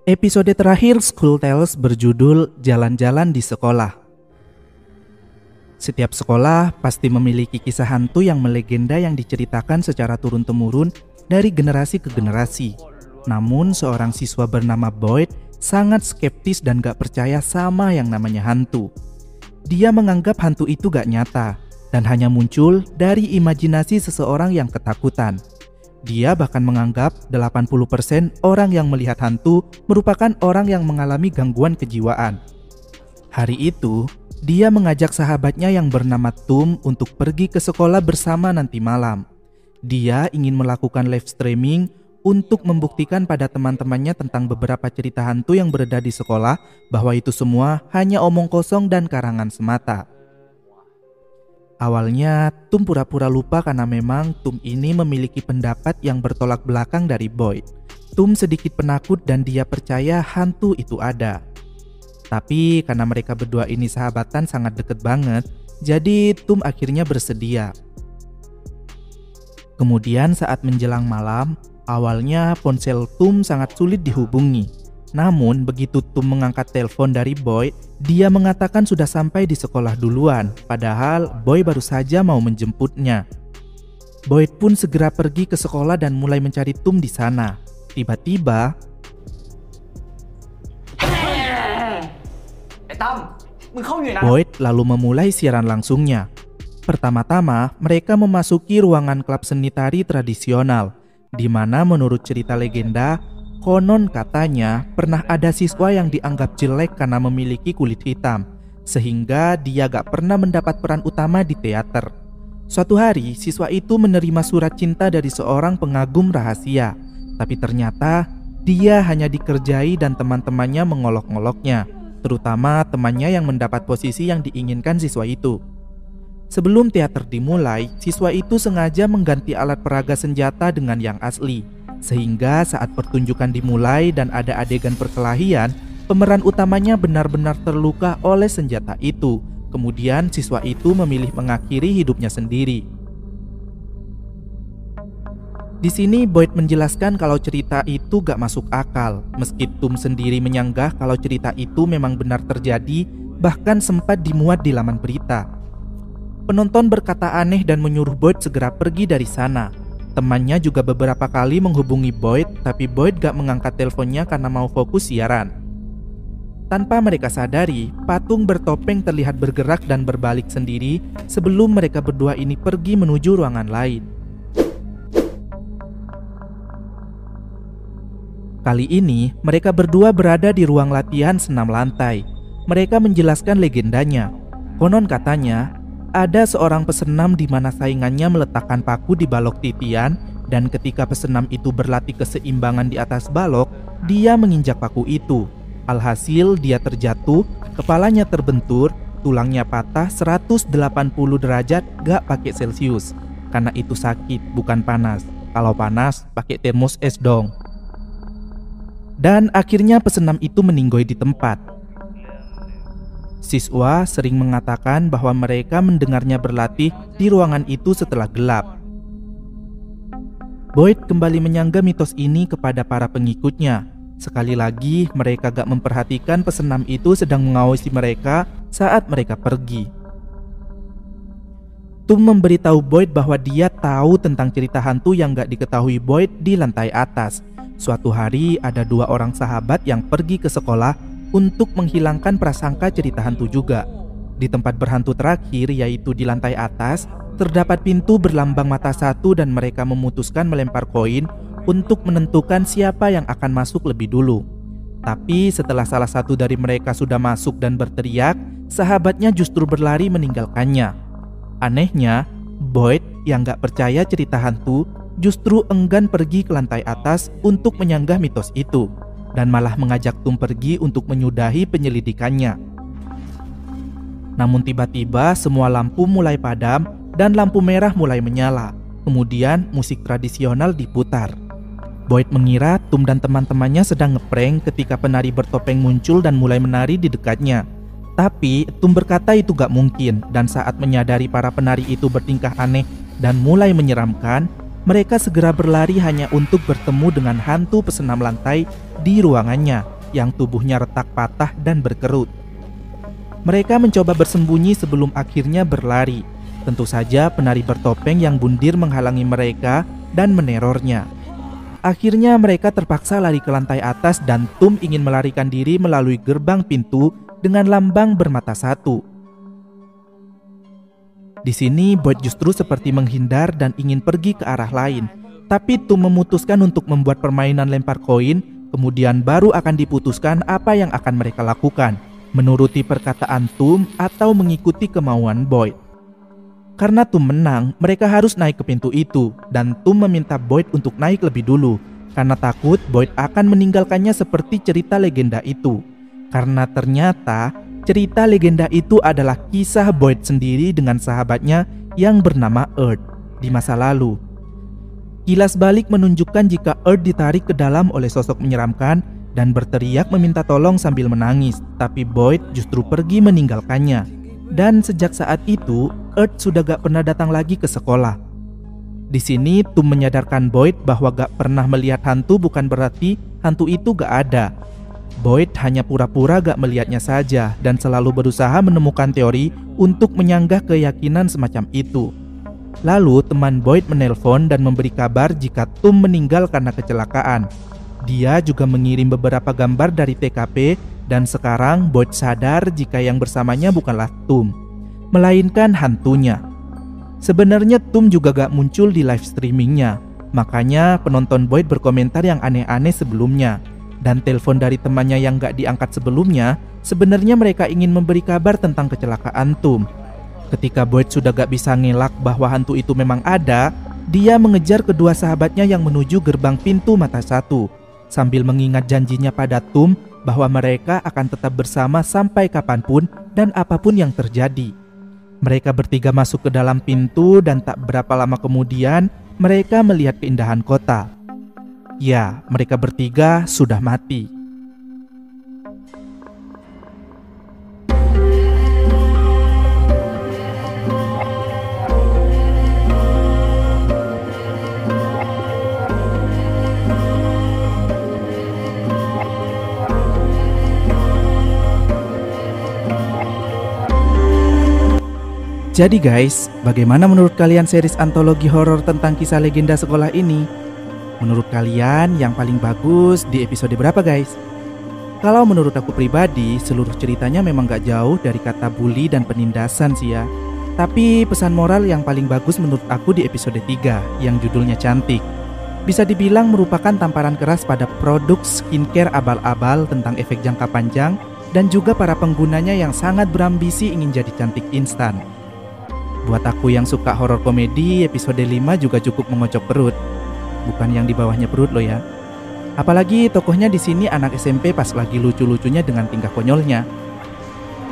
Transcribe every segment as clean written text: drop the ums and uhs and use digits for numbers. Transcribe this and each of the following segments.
Episode terakhir School Tales berjudul Jalan-Jalan di Sekolah. Setiap sekolah pasti memiliki kisah hantu yang melegenda yang diceritakan secara turun-temurun dari generasi ke generasi. Namun seorang siswa bernama Boyd sangat skeptis dan gak percaya sama yang namanya hantu. Dia menganggap hantu itu gak nyata dan hanya muncul dari imajinasi seseorang yang ketakutan. Dia bahkan menganggap 80% orang yang melihat hantu merupakan orang yang mengalami gangguan kejiwaan. Hari itu, dia mengajak sahabatnya yang bernama Tom untuk pergi ke sekolah bersama nanti malam. Dia ingin melakukan live streaming untuk membuktikan pada teman-temannya tentang beberapa cerita hantu yang beredar di sekolah bahwa itu semua hanya omong kosong dan karangan semata. Awalnya, Tom pura-pura lupa karena memang Tom ini memiliki pendapat yang bertolak belakang dari Boyd. Tom sedikit penakut dan dia percaya hantu itu ada. Tapi karena mereka berdua ini sahabatan sangat deket banget, jadi Tom akhirnya bersedia. Kemudian saat menjelang malam, awalnya ponsel Tom sangat sulit dihubungi. Namun begitu Tom mengangkat telepon dari Boyd, dia mengatakan sudah sampai di sekolah duluan, padahal Boy baru saja mau menjemputnya. Boyd pun segera pergi ke sekolah dan mulai mencari Tom di sana. Tiba-tiba, Boyd lalu memulai siaran langsungnya. Pertama-tama, mereka memasuki ruangan klub seni tari tradisional, di mana menurut cerita legenda, konon katanya pernah ada siswa yang dianggap jelek karena memiliki kulit hitam, sehingga dia gak pernah mendapat peran utama di teater. Suatu hari, siswa itu menerima surat cinta dari seorang pengagum rahasia, tapi ternyata dia hanya dikerjai dan teman-temannya mengolok-oloknya, terutama temannya yang mendapat posisi yang diinginkan siswa itu. Sebelum teater dimulai, siswa itu sengaja mengganti alat peraga senjata dengan yang asli. Sehingga saat pertunjukan dimulai dan ada adegan perkelahian, pemeran utamanya benar-benar terluka oleh senjata itu. Kemudian siswa itu memilih mengakhiri hidupnya sendiri. Di sini Boyd menjelaskan kalau cerita itu gak masuk akal, meski Tom sendiri menyanggah kalau cerita itu memang benar terjadi, bahkan sempat dimuat di laman berita. Penonton berkata aneh dan menyuruh Boyd segera pergi dari sana. Temannya juga beberapa kali menghubungi Boyd, tapi Boyd gak mengangkat teleponnya karena mau fokus siaran. Tanpa mereka sadari, patung bertopeng terlihat bergerak dan berbalik sendiri sebelum mereka berdua ini pergi menuju ruangan lain. Kali ini, mereka berdua berada di ruang latihan senam lantai. Mereka menjelaskan legendanya. Konon katanya, ada seorang pesenam di mana saingannya meletakkan paku di balok titian dan ketika pesenam itu berlatih keseimbangan di atas balok, dia menginjak paku itu. Alhasil dia terjatuh, kepalanya terbentur, tulangnya patah 180 derajat gak pakai Celcius. Karena itu sakit, bukan panas. Kalau panas, pakai termos es dong. Dan akhirnya pesenam itu meninggoy di tempat. Siswa sering mengatakan bahwa mereka mendengarnya berlatih di ruangan itu setelah gelap. Boyd kembali menyangga mitos ini kepada para pengikutnya. Sekali lagi, mereka gak memperhatikan pesenam itu sedang mengawasi mereka saat mereka pergi. Tom memberitahu Boyd bahwa dia tahu tentang cerita hantu yang gak diketahui Boyd di lantai atas. Suatu hari ada dua orang sahabat yang pergi ke sekolah untuk menghilangkan prasangka cerita hantu juga. Di tempat berhantu terakhir, yaitu di lantai atas, terdapat pintu berlambang mata satu dan mereka memutuskan melempar koin untuk menentukan siapa yang akan masuk lebih dulu. Tapi setelah salah satu dari mereka sudah masuk dan berteriak, sahabatnya justru berlari meninggalkannya. Anehnya, Boyd yang gak percaya cerita hantu justru enggan pergi ke lantai atas untuk menyanggah mitos itu, dan malah mengajak Tom pergi untuk menyudahi penyelidikannya. Namun tiba-tiba semua lampu mulai padam dan lampu merah mulai menyala. Kemudian musik tradisional diputar. Boyd mengira Tom dan teman-temannya sedang ngeprank ketika penari bertopeng muncul dan mulai menari di dekatnya. Tapi Tom berkata itu gak mungkin, dan saat menyadari para penari itu bertingkah aneh dan mulai menyeramkan, mereka segera berlari hanya untuk bertemu dengan hantu pesenam lantai di ruangannya. yang tubuhnya retak patah dan berkerut. Mereka mencoba bersembunyi sebelum akhirnya berlari. Tentu saja penari bertopeng yang bundir menghalangi mereka dan menerornya. Akhirnya mereka terpaksa lari ke lantai atas dan Tum ingin melarikan diri melalui gerbang pintu dengan lambang bermata satu. Di sini Boyd justru seperti menghindar dan ingin pergi ke arah lain. Tapi Tum memutuskan untuk membuat permainan lempar koin, kemudian baru akan diputuskan apa yang akan mereka lakukan, menuruti perkataan Tum atau mengikuti kemauan Boyd. Karena Tum menang, mereka harus naik ke pintu itu, dan Tum meminta Boyd untuk naik lebih dulu, karena takut Boyd akan meninggalkannya seperti cerita legenda itu. Karena ternyata cerita legenda itu adalah kisah Boyd sendiri dengan sahabatnya yang bernama Earth di masa lalu. Kilas balik menunjukkan jika Earth ditarik ke dalam oleh sosok menyeramkan dan berteriak meminta tolong sambil menangis, tapi Boyd justru pergi meninggalkannya. Dan sejak saat itu, Earth sudah gak pernah datang lagi ke sekolah. Di sini Tum menyadarkan Boyd bahwa gak pernah melihat hantu bukan berarti hantu itu gak ada. Boyd hanya pura-pura gak melihatnya saja dan selalu berusaha menemukan teori untuk menyanggah keyakinan semacam itu. Lalu teman Boyd menelpon dan memberi kabar jika Tum meninggal karena kecelakaan. Dia juga mengirim beberapa gambar dari TKP dan sekarang Boyd sadar jika yang bersamanya bukanlah Tum, melainkan hantunya. Sebenarnya Tum juga gak muncul di live streamingnya, makanya penonton Boyd berkomentar yang aneh-aneh sebelumnya. Dan telepon dari temannya yang gak diangkat sebelumnya, sebenarnya mereka ingin memberi kabar tentang kecelakaan Tum. Ketika Boyd sudah gak bisa ngelak bahwa hantu itu memang ada, dia mengejar kedua sahabatnya yang menuju gerbang pintu mata satu, sambil mengingat janjinya pada Tum bahwa mereka akan tetap bersama sampai kapanpun dan apapun yang terjadi. Mereka bertiga masuk ke dalam pintu dan tak berapa lama kemudian mereka melihat keindahan kota. Ya, mereka bertiga sudah mati. Jadi guys, bagaimana menurut kalian series antologi horor tentang kisah legenda sekolah ini? Menurut kalian yang paling bagus di episode berapa guys? Kalau menurut aku pribadi, seluruh ceritanya memang gak jauh dari kata bully dan penindasan sih ya. Tapi pesan moral yang paling bagus menurut aku di episode 3 yang judulnya Cantik. Bisa dibilang merupakan tamparan keras pada produk skincare abal-abal tentang efek jangka panjang dan juga para penggunanya yang sangat berambisi ingin jadi cantik instan. Buat aku yang suka horor komedi, episode 5 juga cukup mengocok perut. Bukan yang di bawahnya perut loh ya. Apalagi tokohnya di sini anak SMP pas lagi lucu-lucunya dengan tingkah konyolnya.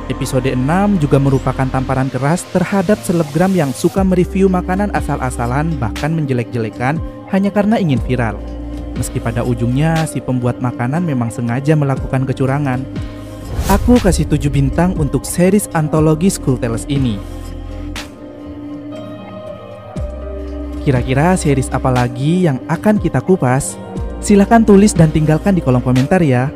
Episode 6 juga merupakan tamparan keras terhadap selebgram yang suka mereview makanan asal-asalan bahkan menjelek-jelekan hanya karena ingin viral. Meski pada ujungnya si pembuat makanan memang sengaja melakukan kecurangan. Aku kasih 7 bintang untuk series antologi School Tales ini. Kira-kira series apa lagi yang akan kita kupas? Silahkan tulis dan tinggalkan di kolom komentar ya.